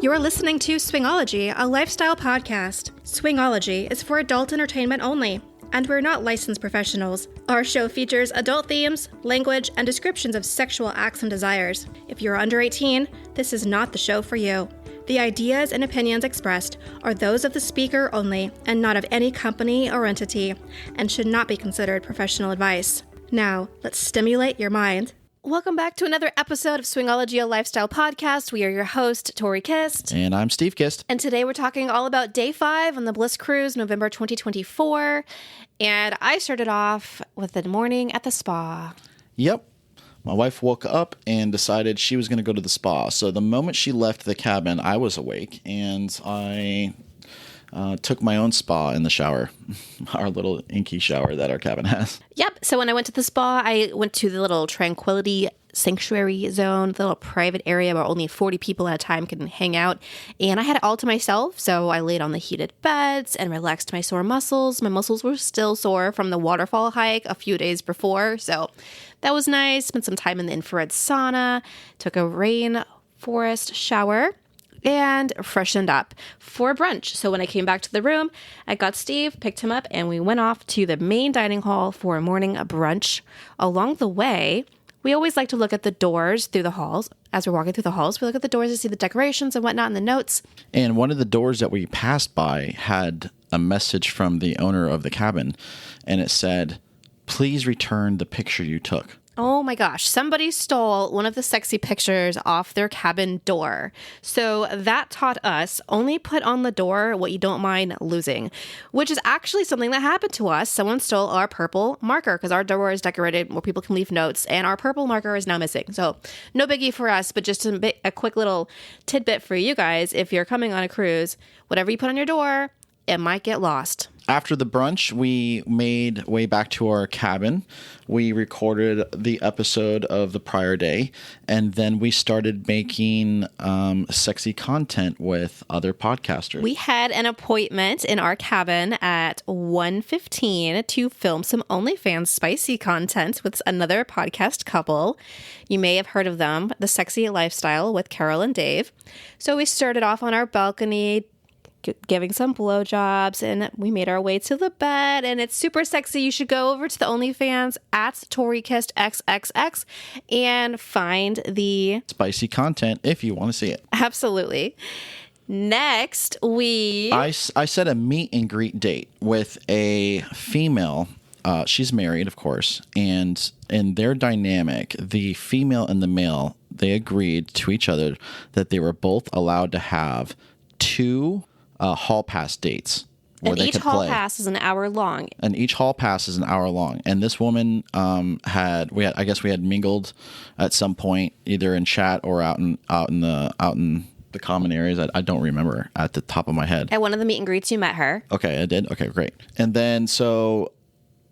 You're listening to Swingology, a lifestyle podcast. Swingology is for adult entertainment only, and we're not licensed professionals. Our show features adult themes, language, and descriptions of sexual acts and desires. If you're under 18, this is not the show for you. The ideas and opinions expressed are those of the speaker only and not of any company or entity, and should not be considered professional advice. Now, let's stimulate your mind. Welcome back to another episode of Swingology, a lifestyle podcast. We are your host, Tori Kist. And I'm Steve Kist. And today we're talking all about Day 5 on the Bliss Cruise, November 2024. And I started off with the morning at the spa. Yep. My wife woke up and decided she was going to go to the spa. So the moment she left the cabin, I was awake, and I took my own spa in the shower, our little inky shower that our cabin has. Yep. So when I went to the spa, I went to the little Tranquility Sanctuary Zone, the little private area where only 40 people at a time can hang out. And I had it all to myself. So I laid on the heated beds and relaxed my sore muscles. My muscles were still sore from the waterfall hike a few days before. So that was nice. Spent some time in the infrared sauna, took a rainforest shower, and freshened up for brunch. So when I came back to the room, I got Steve, picked him up, and we went off to the main dining hall for a morning brunch. Along the way, we always like to look at the doors through the halls. As we're walking through the halls, we look at the doors to see the decorations and whatnot and the notes. And one of the doors that we passed by had a message from the owner of the cabin, and it said, "Please return the picture you took." Oh my gosh, somebody stole one of the sexy pictures off their cabin door. So that taught us only put on the door what you don't mind losing, which is actually something that happened to us. Someone stole our purple marker because our door is decorated where people can leave notes, and our purple marker is now missing. So no biggie for us, but just a quick little tidbit for you guys. If you're coming on a cruise, whatever you put on your door, it might get lost. After the brunch, we made way back to our cabin. We recorded the episode of the prior day, and then we started making sexy content with other podcasters. We had an appointment in our cabin at 1:15 to film some OnlyFans spicy content with another podcast couple. You may have heard of them, The Sexy Lifestyle with Carol and Dave. So we started off on our balcony, giving some blowjobs, and we made our way to the bed, and it's super sexy. You should go over to the OnlyFans at Tori Kist XXX and find the spicy content if you want to see it. Absolutely. Next, I set a meet and greet date with a female. She's married, of course, and in their dynamic, the female and the male, they agreed to each other that they were both allowed to have two hall pass dates where and they each could hall play. pass is an hour long. And each hall pass is an hour long. And this woman we had mingled at some point, either in chat or out in the common areas. I don't remember at the top of my head. At one of the meet and greets, you met her. Okay, I did. Okay, great. And then so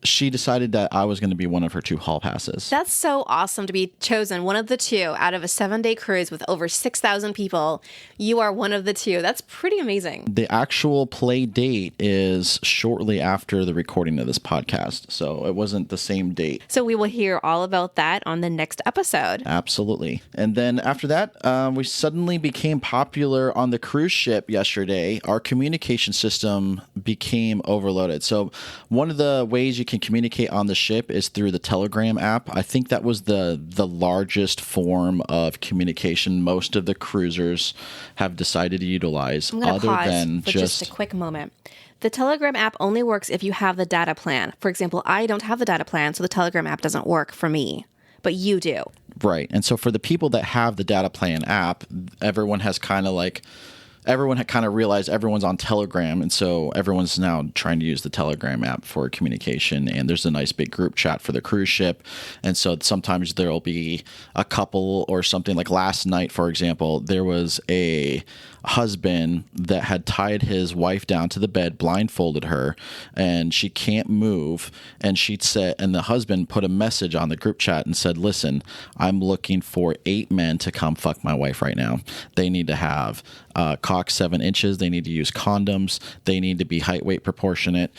she decided that I was going to be one of her two hall passes. That's so awesome to be chosen, one of the two out of a 7-day cruise with over 6,000 people. You are one of the two. That's pretty amazing. The actual play date is shortly after the recording of this podcast, so it wasn't the same date. So we will hear all about that on the next episode. Absolutely. And then after that, we suddenly became popular on the cruise ship yesterday. Our communication system became overloaded. So one of the ways you can communicate on the ship is through the Telegram app. I think that was the largest form of communication most of the cruisers have decided to utilize. I'm going to pause than for just a quick moment. The Telegram app only works if you have the data plan. For example, I don't have the data plan, so the Telegram app doesn't work for me, but you do. Right. And so for the people that have the data plan app, everyone had kind of realized everyone's on Telegram, and so everyone's now trying to use the Telegram app for communication, and there's a nice big group chat for the cruise ship, and so sometimes there'll be a couple or something. Like last night, for example, there was a husband that had tied his wife down to the bed, blindfolded her, and she can't move, and the husband put a message on the group chat and said, "Listen, I'm looking for 8 men to come fuck my wife right now. They need to have cock 7 inches. They need to use condoms. They need to be height weight proportionate.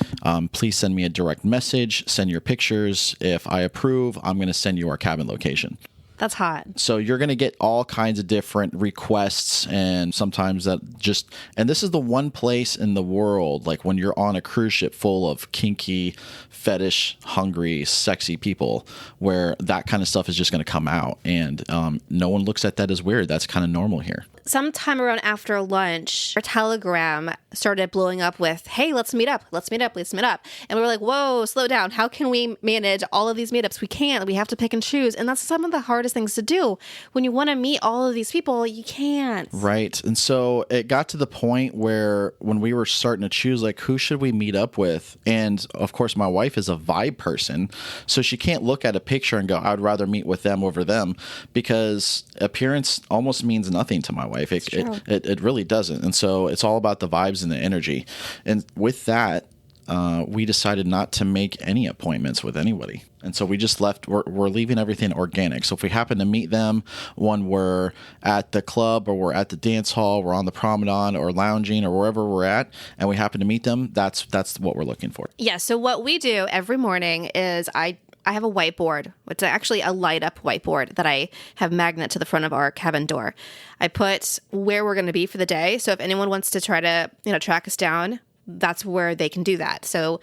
Please send me a direct message. Send your pictures. If I approve, I'm going to send you our cabin location." That's hot. So you're going to get all kinds of different requests, and sometimes and this is the one place in the world, like when you're on a cruise ship full of kinky, fetish, hungry, sexy people, where that kind of stuff is just going to come out, and no one looks at that as weird. That's kind of normal here. Sometime around after lunch, our Telegram started blowing up with, hey, let's meet up. Let's meet up. Let's meet up. And we were like, whoa, slow down. How can we manage all of these meetups? We can't. We have to pick and choose. And that's some of the hardest things to do. When you want to meet all of these people, you can't. Right. And so it got to the point where when we were starting to choose, like, who should we meet up with? And of course, my wife is a vibe person. So she can't look at a picture and go, I would rather meet with them over them, because appearance almost means nothing to my wife. It really doesn't. And so it's all about the vibes and the energy. And with that, we decided not to make any appointments with anybody. And so we just left. We're leaving everything organic. So if we happen to meet them when we're at the club or we're at the dance hall, we're on the promenade or lounging or wherever we're at, and we happen to meet them, that's what we're looking for. Yeah. So what we do every morning is I have a whiteboard. It's actually a light up whiteboard that I have magnet to the front of our cabin door. I put where we're going to be for the day. So if anyone wants to try to, track us down, that's where they can do that. So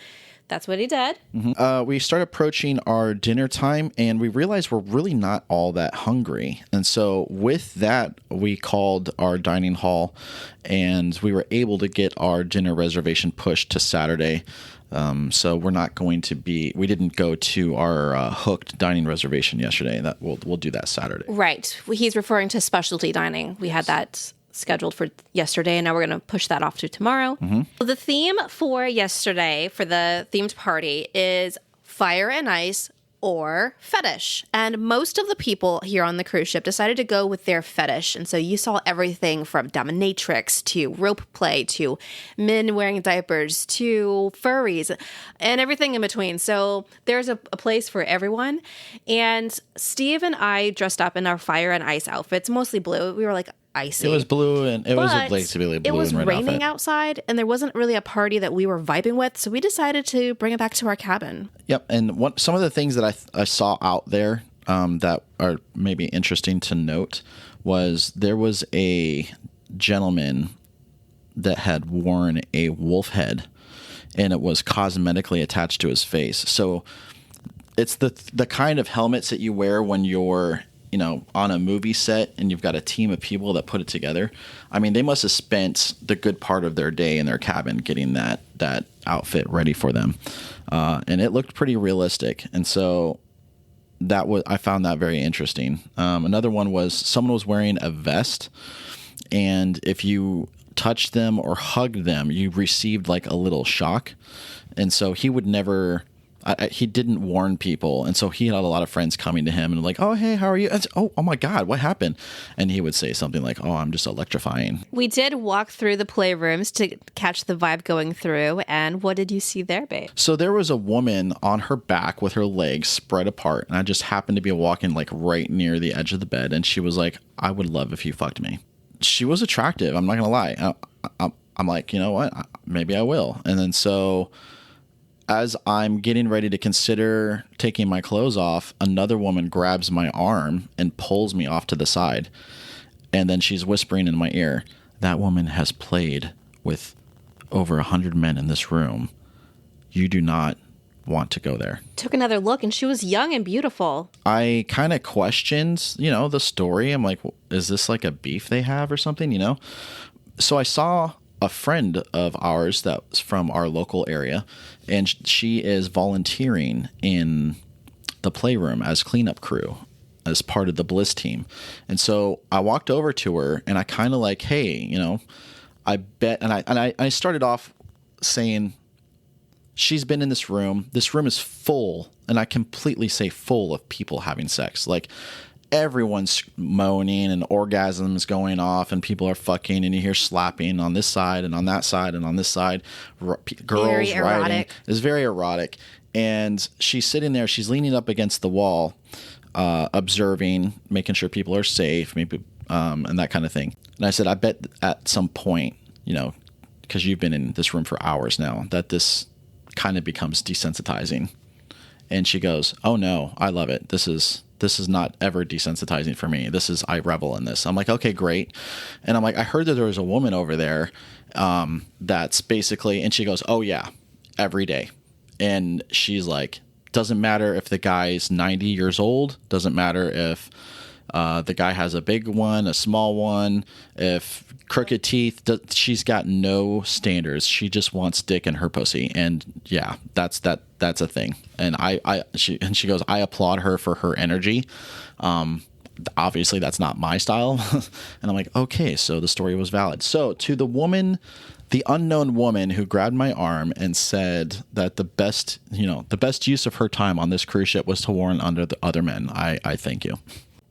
that's what he did. Mm-hmm. We started approaching our dinner time, and we realized we're really not all that hungry. And so with that, we called our dining hall, and we were able to get our dinner reservation pushed to Saturday. So we're not going to be. We didn't go to our hooked dining reservation yesterday. That we'll do that Saturday. Right. He's referring to specialty dining. We had that scheduled for yesterday, and now we're going to push that off to tomorrow. Mm-hmm. The theme for yesterday for the themed party is fire and ice or fetish. And most of the people here on the cruise ship decided to go with their fetish. And so you saw everything from dominatrix to rope play to men wearing diapers to furries and everything in between. So there's a place for everyone. And Steve and I dressed up in our fire and ice outfits, mostly blue. We were like icy. It was blue, and it was basically blue. It was and red raining outfit. outside, and there wasn't really a party that we were vibing with, so we decided to bring it back to our cabin. Yep, and some of the things that I saw out there that are maybe interesting to note was there was a gentleman that had worn a wolf head, and it was cosmetically attached to his face. So it's the kind of helmets that you wear when you're on a movie set and you've got a team of people that put it together. I mean, they must have spent the good part of their day in their cabin getting that outfit ready for them. And it looked pretty realistic. And so I found that very interesting. Another one was someone was wearing a vest, and if you touched them or hugged them, you received like a little shock. And so he would never... he didn't warn people, and so he had a lot of friends coming to him and like, oh, hey, how are you? And, oh my God, what happened? And he would say something like, oh, I'm just electrifying. We did walk through the playrooms to catch the vibe going through, and what did you see there, babe? So there was a woman on her back with her legs spread apart, and I just happened to be walking like right near the edge of the bed, and she was like, I would love if you fucked me. She was attractive, I'm not gonna lie. I'm like, you know what? Maybe I will. And then so... as I'm getting ready to consider taking my clothes off, another woman grabs my arm and pulls me off to the side. And then she's whispering in my ear, that woman has played with over 100 men in this room. You do not want to go there. Took another look, and she was young and beautiful. I kind of questioned, the story. I'm like, is this like a beef they have or something, So I saw a friend of ours that's from our local area, and she is volunteering in the playroom as cleanup crew as part of the Bliss team. And so I walked over to her, and I kind of like, hey, I bet, and I started off saying, she's been in this room. This room is full, and I completely say full of people having sex. Like, everyone's moaning and orgasms going off, and people are fucking, and you hear slapping on this side and on that side and on this side. Girls riding. It's very erotic. And she's sitting there. She's leaning up against the wall, observing, making sure people are safe, maybe, and that kind of thing. And I said, I bet at some point, because you've been in this room for hours now, that this kind of becomes desensitizing. And she goes, oh no, I love it. This is This is not ever desensitizing for me. I revel in this. I'm like, okay, great. And I'm like, I heard that there was a woman over there that's basically, and she goes, oh yeah, every day. And she's like, doesn't matter if the guy's 90 years old, doesn't matter if the guy has a big one, a small one, if crooked teeth, she's got no standards. She just wants dick in her pussy. And yeah, that's a thing. And she goes, I applaud her for her energy. Obviously that's not my style. And I'm like, okay, so the story was valid. So to the unknown woman who grabbed my arm and said that the best use of her time on this cruise ship was to warn under the other men, I thank you.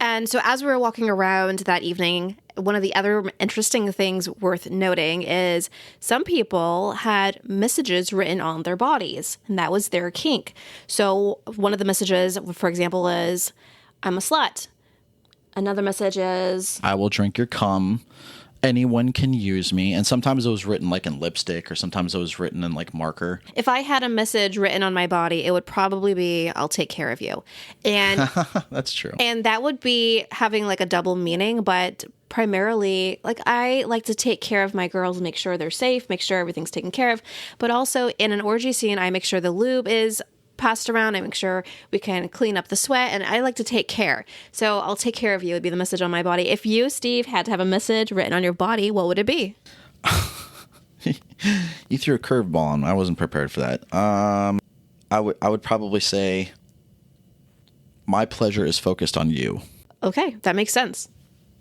And so as we were walking around that evening, one of the other interesting things worth noting is some people had messages written on their bodies, and that was their kink. So one of the messages, for example, is, I'm a slut. Another message is, I will drink your cum. Anyone can use me. And sometimes it was written like in lipstick, or sometimes it was written in like marker. If I had a message written on my body, it would probably be, I'll take care of you. And that's true. And that would be having like a double meaning, but primarily, like, I like to take care of my girls and make sure they're safe, make sure everything's taken care of. But also in an orgy scene, I make sure the lube is passed around. I make sure we can clean up the sweat, and I like to take care. So I'll take care of you would be the message on my body. If you, Steve, had to have a message written on your body, what would it be? You threw a curveball on me. I wasn't prepared for that. I would probably say, my pleasure is focused on you. Okay, that makes sense.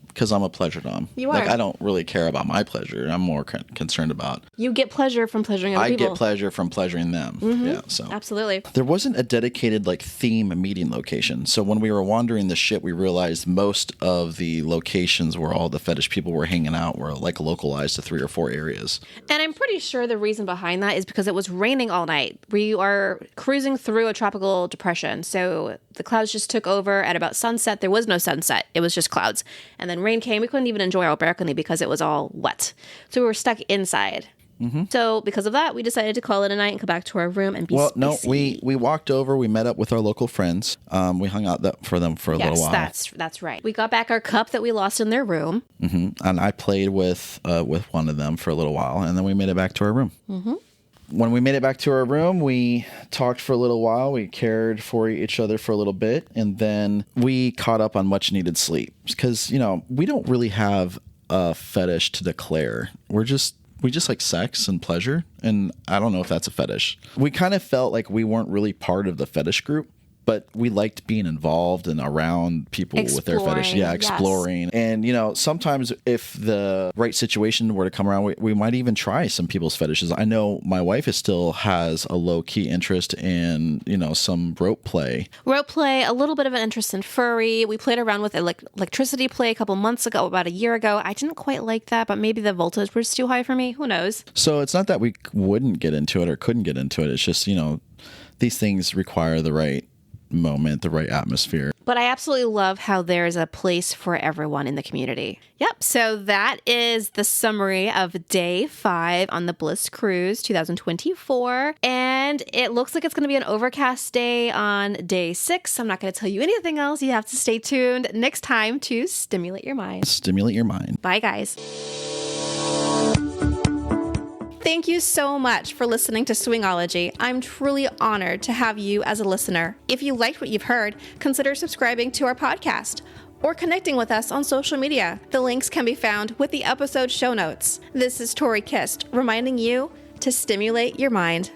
Because I'm a pleasure dom. You are. Like, I don't really care about my pleasure. I'm more concerned about... You get pleasure from pleasuring other people. I get pleasure from pleasuring them. Mm-hmm. Yeah, so. Absolutely. There wasn't a dedicated, like, theme meeting location. So when we were wandering the ship, we realized most of the locations where all the fetish people were hanging out were, like, localized to 3 or 4 areas. And I'm pretty sure the reason behind that is because it was raining all night. We are cruising through a tropical depression. So the clouds just took over at about sunset. There was no sunset. It was just clouds. And then rain came. We couldn't even enjoy our balcony because it was all wet. So we were stuck inside. Mm-hmm. So because of that, we decided to call it a night and come back to our room and be spacey. We walked over. We met up with our local friends. We hung out for them for a little while. Yes, that's right. We got back our cup that we lost in their room. Mm-hmm. And I played with one of them for a little while, and then we made it back to our room. Mm-hmm. When we made it back to our room, we talked for a little while. We cared for each other for a little bit, and then we caught up on much needed sleep because, we don't really have a fetish to declare. We just like sex and pleasure, and I don't know if that's a fetish. We kind of felt like we weren't really part of the fetish group, but we liked being involved and around people with their fetish. Yeah, exploring. Yes. And, sometimes if the right situation were to come around, we might even try some people's fetishes. I know my wife still has a low-key interest in, some rope play. Rope play, a little bit of an interest in furry. We played around with electricity play a couple months ago, about a year ago. I didn't quite like that, but maybe the voltage was too high for me. Who knows? So it's not that we wouldn't get into it or couldn't get into it. It's just, these things require the right moment, the right atmosphere. But I absolutely love how there's a place for everyone in the community. Yep. So that is the summary of day 5 on the Bliss Cruise 2024. And it looks like it's going to be an overcast day on day 6. I'm not going to tell you anything else. You have to stay tuned next time to stimulate your mind. Stimulate your mind. Bye, guys. Thank you so much for listening to Swingology. I'm truly honored to have you as a listener. If you liked what you've heard, consider subscribing to our podcast or connecting with us on social media. The links can be found with the episode show notes. This is Tori Kist, reminding you to stimulate your mind.